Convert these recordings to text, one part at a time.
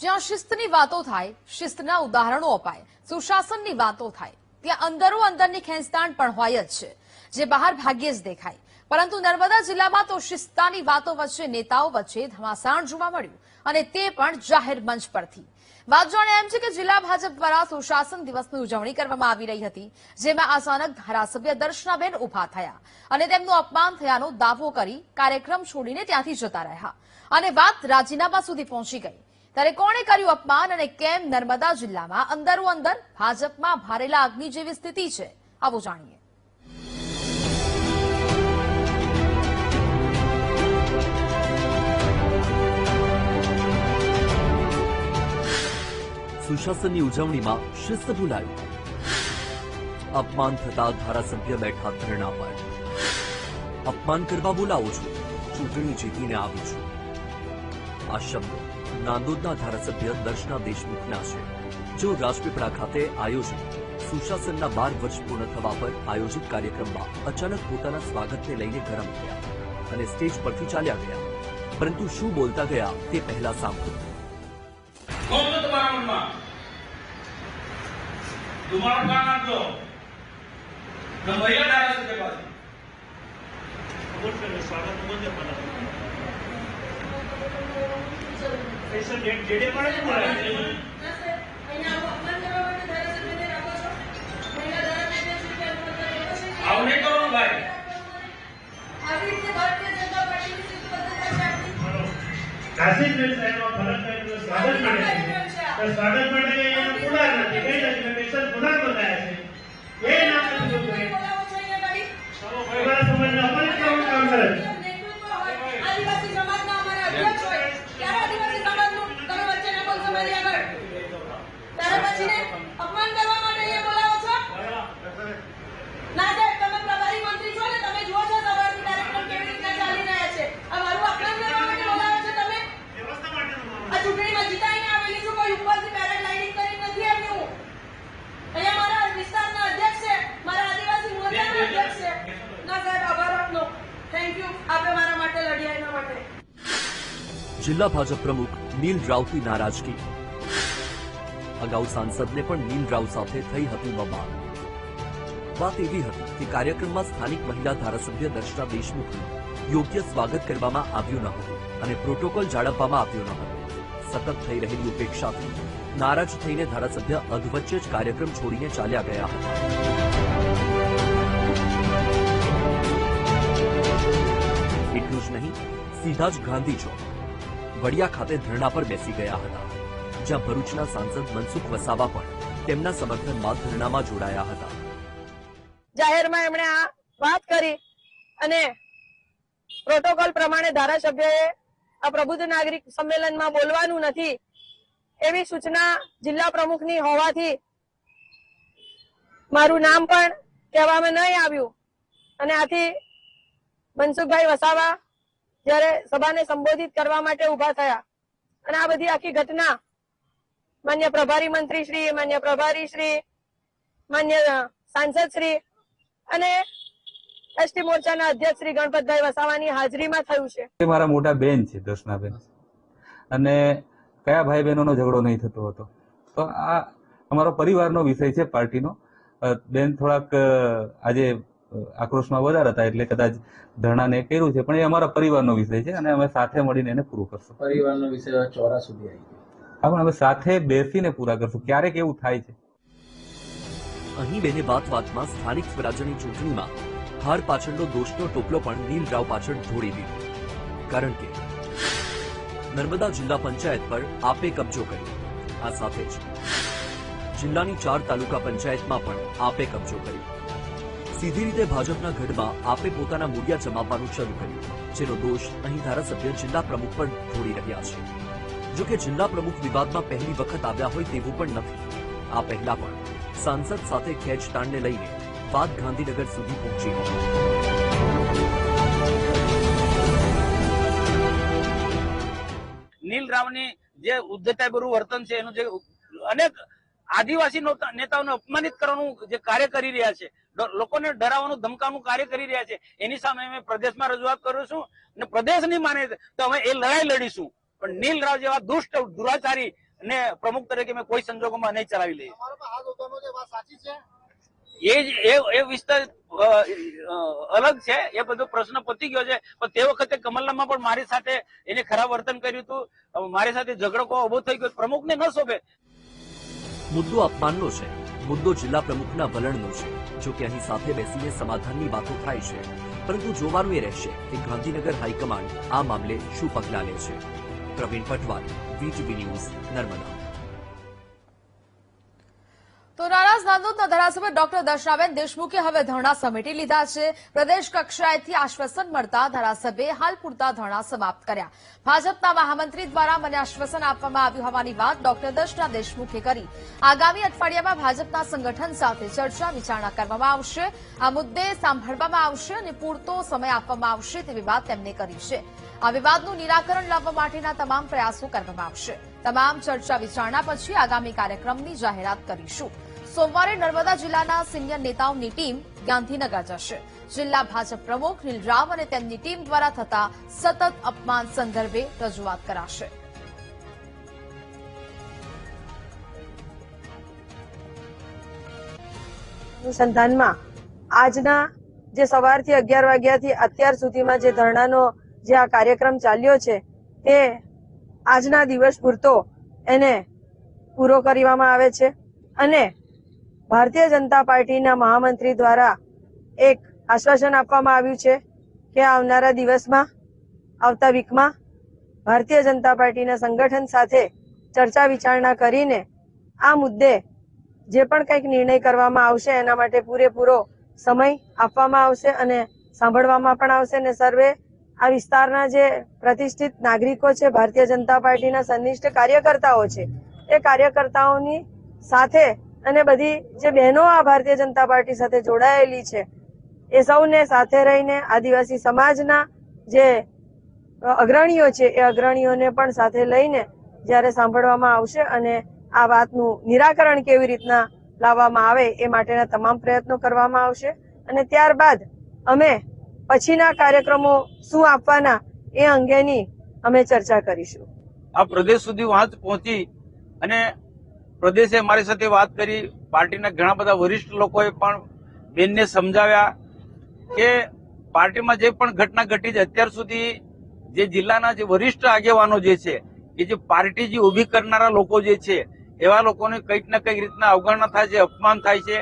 જ્યાં શિસ્તની વાતો થાય, શિસ્તના ઉદાહરણો અપાય, સુશાસનની વાતો થાય, ત્યાં અંદરો અંદરની ખેંચતાણ પણ હોય જ છે, જે બહાર ભાગ્યે જ દેખાય. પરંતુ નર્મદા જિલ્લામાં તો શિસ્તની વાતો વચ્ચે નેતાઓ વચ્ચે ધમાસાણ જોવા મળ્યું, અને તે પણ જાહેર મંચ પરથી. વાત જાણે એમ છે કે જિલ્લા ભાજપ દ્વારા સુશાસન દિવસની ઉજવણી કરવામાં આવી રહી હતી, જેમાં અચાનક ધારાસભ્ય દર્શનાબેન ઉભા થયા અને તેમનું અપમાન થયાનો દાવો કરી કાર્યક્રમ છોડીને ત્યાંથી જતા રહ્યા, અને વાત રાજીનામા સુધી પહોંચી ગઈ. ત્યારે કોણે કર્યું અપમાન અને કેમ નર્મદા જિલ્લામાં અંદરો અંદર ભાજપમાં ભારેલા અગ્નિ જેવી સ્થિતિ છે, આવું જાણીએ. સુશાસનની ઉજવણીમાં શિસ્ત ભૂલાયું. અપમાન થતા ધારાસભ્ય બેઠા ધરણા પર. અપમાન કરવા બોલાવો છો, ચૂંટણી જીતીને આવી છું. આ શબ્દો નાંદોદના ધારાસભ્ય દર્શના દેશમુખના છે, જેઓ રાજપીપળા ખાતે આયોજિત સુશાસનના 12 વર્ષ પૂર્ણ થવા પર આયોજિત કાર્યક્રમમાં અચાનક પોતાના સ્વાગતને લઈને ગરમ થયા અને સ્ટેજ પરથી ચાલ્યા ગયા. પરંતુ શું બોલતા ગયા તે પહેલા સાંભળો. तुम्हारा क्या नाम दो नंबरिया डाला के पास बोल कर स्वागत बोल दे पड़ा ऐसा जेडे पड़े ने बोला ना सर અહીંયા અપમાન કરવા માટે ધારાસભ્યને રાખો છો મહિલા ધારાસભ્ય છે આવ નહીં કરો ભાઈ આવી રીતે ભારતીય જનતા પાર્ટીની સ્થિતિ બદલાશે કાશી મેં સાહેબ ફરક કરીને સ્વાગત માટે તો સ્વાગત માટે અહીંયા પૂરા નથી કઈ નથી સ્પેશિયલ ગુના બનાયા છે એ નામ શું કરે બોલાવો છો અહીંયા ગાડી એવા સમાજના અપમાન કેવું કામ કરે આદિવાસી સમાજના અમારા અધ્યક્ષ હોય ત્યારે આદિવાસી સમાજનું તમે વચ્ચેના બોલ સમાજ આગળ ત્યારે પછીને અપમાન કરવા માટે અહીંયા બોલાવો છો ના સાહેબ તમે પ્રભારી મંત્રી છો ને તમે જુઓ છો સવારથી કાર્યક્રમ કેવી રીતના ચાલી રહ્યા છે અમારું અપમાન કરવા માટે બોલાવો છો તમે વ્યવસ્થા માટે આ ચૂંટણીમાં જીતાઈને આવેલી છું કોઈ ઉપરથી પેરાગ્લાઇડિંગ કરી નથી આવ્યું અહીંયા મારા વિસ્તારના અધ્યક્ષ છે મારા આદિવાસી મોરચાના અધ્યક્ષ છે ના સાહેબ આભાર આપનો થેન્ક યુ આપે મારા માટે લડ્યા એના માટે. જિલ્લા ભાજપ પ્રમુખ નીલ રાવથી નારાજગી. અગાઉ સાંસદને પણ નીલ રાવ સાથે થઈ હતી બબાલ. વાત એવી હતી કે કાર્યક્રમમાં સ્થાનિક મહિલા ધારાસભ્ય દર્શના દેશમુખનું યોગ્ય સ્વાગત કરવામાં આવ્યું ન હતું અને પ્રોટોકોલ જાળવવામાં આવ્યો ન હતો. સતત થઈ રહેલી ઉપેક્ષાથી નારાજ થઈને ધારાસભ્ય અધવચ્ચે જ કાર્યક્રમ છોડીને ચાલ્યા ગયા હતા. એટલું જ નહીં, સીધા જ ગાંધી ચોક વડિયા ખાતે ધરણા પર બેસી ગયા હતા, જ્યાં ભરૂચના સાંસદ મનસુખ વસાવા પણ તેમના સમર્થનમાં ધરણામાં જોડાયા હતા. જાહેરમાં એમણે આ વાત કરી અને પ્રોટોકોલ પ્રમાણે ધારાસભ્યએ આ પ્રબુદ્ધ નાગરિક સંમેલનમાં બોલવાનું નથી એવી સૂચના જિલ્લા પ્રમુખની હોવાથી મારું નામ પણ કહેવામાં નહીં આવ્યું અને આથી મનસુખભાઈ વસાવા જ્યારે સભાને સંબોધિત કરવા માટે ઉભા થયા અને આ બધી આખી ઘટના માન્ય પ્રભારી મંત્રી શ્રી, માન્ય પ્રભારી શ્રી, માન્ય સાંસદ શ્રી અને એસટી મોરચાના અધ્યક્ષ શ્રી ગણપતભાઈ વસાવાની હાજરીમાં થયું છે. મારા મોટા બેન છે દર્શનાબેન, અને કયા ભાઈ બહેનોનો ઝઘડો નહીં થતો હતો. તો આ અમારો પરિવારનો વિષય છે પાર્ટીનો. બેન થોડાક આજે આક્રોશમાં વધારે હતા એટલે કદાચ ધરણાને કર્યું છે, પણ એ અમારા પરિવારનો વિષય છે અને અમે સાથે મળીને એને પૂરું કરશું. પરિવારનો વિષય ચોરા સુધી આવી ગયો. હા, પણ અમે સાથે બેસીને પૂરા કરશું. ક્યારેક એવું થાય છે. અહીં બેને વાતમાં સ્થાનિક સ્વરાજ્યની ચૂંટણીમાં હાર પાછળનો દોષનો ટોપલો પણ નીલ રાવ પાછળ ઢોળી દીધો, કારણ કે નર્મદા જિલ્લા પંચાયત પર આપે કબજો કર્યો. આ સાથે જ જિલ્લાની 4 તાલુકા પંચાયતમાં પણ આપે કબજો કર્યો. સીધી રીતે ભાજપના ગઢમાં આપે પોતાના મૂળિયા જમાવવાનું શરૂ કર્યું, જેનો દોષ અહીં ધારાસભ્ય જિલ્લા પ્રમુખ પર ઢોળી રહ્યા છે. જોકે જિલ્લા પ્રમુખ વિવાદમાં પહેલી વખત આવ્યા હોય તેવું પણ નથી. આ પહેલા પણ સાંસદ સાથે ખેંચતાણને લઈને વાત ગાંધીનગર સુધી પહોંચી હતી. નીલ રાવની જે ઉદ્ધતાઈભર્યું વર્તન છે એનું જે અનેક આદિવાસી નેતાઓને અપમાનિત કરવાનું જે કાર્ય કરી રહ્યા છે, લોકોને ડરાવવાનું ધમકાવવાનું કાર્ય કરી રહ્યા છે, એની સામે અમે પ્રદેશમાં રજૂઆત કરું છું અને પ્રદેશ નહીં માને તો અમે એ લડાઈ લડીશું. પણ નીલ રાવ જેવા દુષ્ટ દુરાચારી ને પ્રમુખ તરીકે મેં કોઈ સંજોગોમાં નહીં ચલાવી લઈએ. એ વિસ્તાર અલગ છે, એ બધો પ્રશ્ન પતી ગયો છે. પણ તે વખતે કમલનામાં પણ મારી સાથે એને ખરાબ વર્તન કર્યું હતું, મારી સાથે ઝઘડો ઉભો થઈ ગયો. પ્રમુખને ન શોભે. મુદ્દો અપમાનનો છે, મુદ્દો જિલ્લા પ્રમુખના વલણનો છે. જો કે અહીં સાથે બેસીને સમાધાનની વાતો થાય છે, પરંતુ જોવાનું એ રહેશે કે ગાંધીનગર હાઈકમાન્ડ આ મામલે શું પગલાં લે છે. Pravin Patwal, VTV news, Narmada. તો નારાજ નાંદોદના ધારાસભ્ય ડોક્ટર દર્શનાબેન દેશમુખે હવે ધરણા સમેટી લીધા છે. પ્રદેશ કક્ષાએથી આશ્વાસન મળતા ધારાસભ્યે હાલ પૂરતા ધરણા સમાપ્ત કર્યા. ભાજપના મહામંત્રી દ્વારા મને આશ્વાસન આપવામાં આવ્યું હોવાની વાત ડોક્ટર દર્શના દેશમુખે કરી. આગામી અઠવાડિયામાં ભાજપના સંગઠન સાથે ચર્ચા વિચારણા કરવામાં આવશે. આ મુદ્દે સાંભળવામાં આવશે અને પૂરતો સમય આપવામાં આવશે તેવી વાત તેમણે કરી છે. આ વિવાદનું નિરાકરણ લાવવા માટેના તમામ પ્રયાસો કરવામાં આવશે. તમામ ચર્ચા વિચારણા પછી આગામી કાર્યક્રમની જાહેરાત કરીશું. સોમવારે નર્મદા જિલ્લાના સિનિયર નેતાઓની ટીમ ગાંધીનગર જશે. જિલ્લા ભાજપ પ્રમુખ નીલ રાવ અને તેમની ટીમ દ્વારા થતા સતત અપમાન સંદર્ભે રજૂઆત કરાશે. અનુસંધાનમાં આજના જે સવારથી 11 વાગ્યાથી અત્યાર સુધીમાં જે ધરણાનો જે આ કાર્યક્રમ ચાલ્યો છે તે આજના દિવસ પૂરતો એને પૂરો કરવામાં આવે છે. અને ભારતીય જનતા પાર્ટીના મહામંત્રી દ્વારા એક આશ્વાસન આપવામાં આવ્યું છે કે આવનારા દિવસમાં, આવતા વીકમાં ભારતીય જનતા પાર્ટીના સંગઠન સાથે ચર્ચા વિચારણા કરીને આ મુદ્દે જે પણ કંઈક નિર્ણય કરવામાં આવશે એના માટે પૂરેપૂરો સમય આપવામાં આવશે અને સાંભળવામાં પણ આવશે. અને સર્વે આ વિસ્તારના જે પ્રતિષ્ઠિત નાગરિકો છે, ભારતીય જનતા પાર્ટીના સંનિષ્ઠ કાર્યકર્તાઓ છે, એ કાર્યકર્તાઓની સાથે અને બધી જે બહેનો આ ભારતીય જનતા પાર્ટી સાથે જોડાયેલી છે એ સૌને સાથે રહીને આદિવાસી સમાજના જે અગ્રણીઓ છે એ અગ્રણીઓને પણ સાથે લઈને જ્યારે સાંભળવામાં આવશે અને આ વાતનું નિરાકરણ કેવી રીતના લાવવામાં આવે એ માટેના તમામ પ્રયત્નો કરવામાં આવશે. અને ત્યારબાદ અમે પછીના કાર્યક્રમો શું આપવાના એ અંગેની અમે ચર્ચા કરીશું. આ પ્રદેશ સુધી વાત પહોંચી અને પ્રદેશે મારી સાથે વાત કરી. પાર્ટીના ઘણા બધા વરિષ્ઠ લોકોએ પણ બેનને સમજાવ્યા કે પાર્ટીમાં જે પણ ઘટના ઘટી છે અત્યાર સુધી જે જિલ્લાના જે વરિષ્ઠ આગેવાનો જે છે કે જે પાર્ટી જે ઉભી કરનારા લોકો જે છે એવા લોકોને કંઈક ને કંઈક રીતના અવગણના થાય છે, અપમાન થાય છે.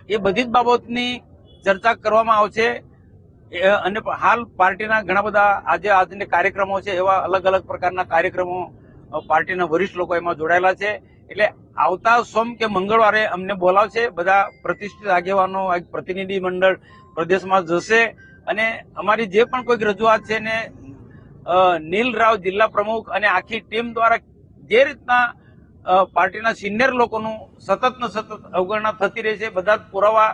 એ બધી જ બાબતની ચર્ચા કરવામાં આવશે. અને હાલ પાર્ટીના ઘણા બધા આજના કાર્યક્રમો છે, એવા અલગ અલગ પ્રકારના કાર્યક્રમો પાર્ટીના વરિષ્ઠ લોકો એમાં જોડાયેલા છે. એટલે આવતા સોમ કે મંગળવારે અમને બોલાવશે. બધા પ્રતિષ્ઠિત આગેવાનો એક પ્રતિનિધિ મંડળ પ્રદેશમાં જશે અને અમારી જે પણ કોઈક રજૂઆત છે ને નીલ રાવ જિલ્લા પ્રમુખ અને આખી ટીમ દ્વારા જે રીતના પાર્ટીના સિનિયર લોકોનું સતત ને સતત અવગણના થતી રહે છે, બધા જ પુરાવા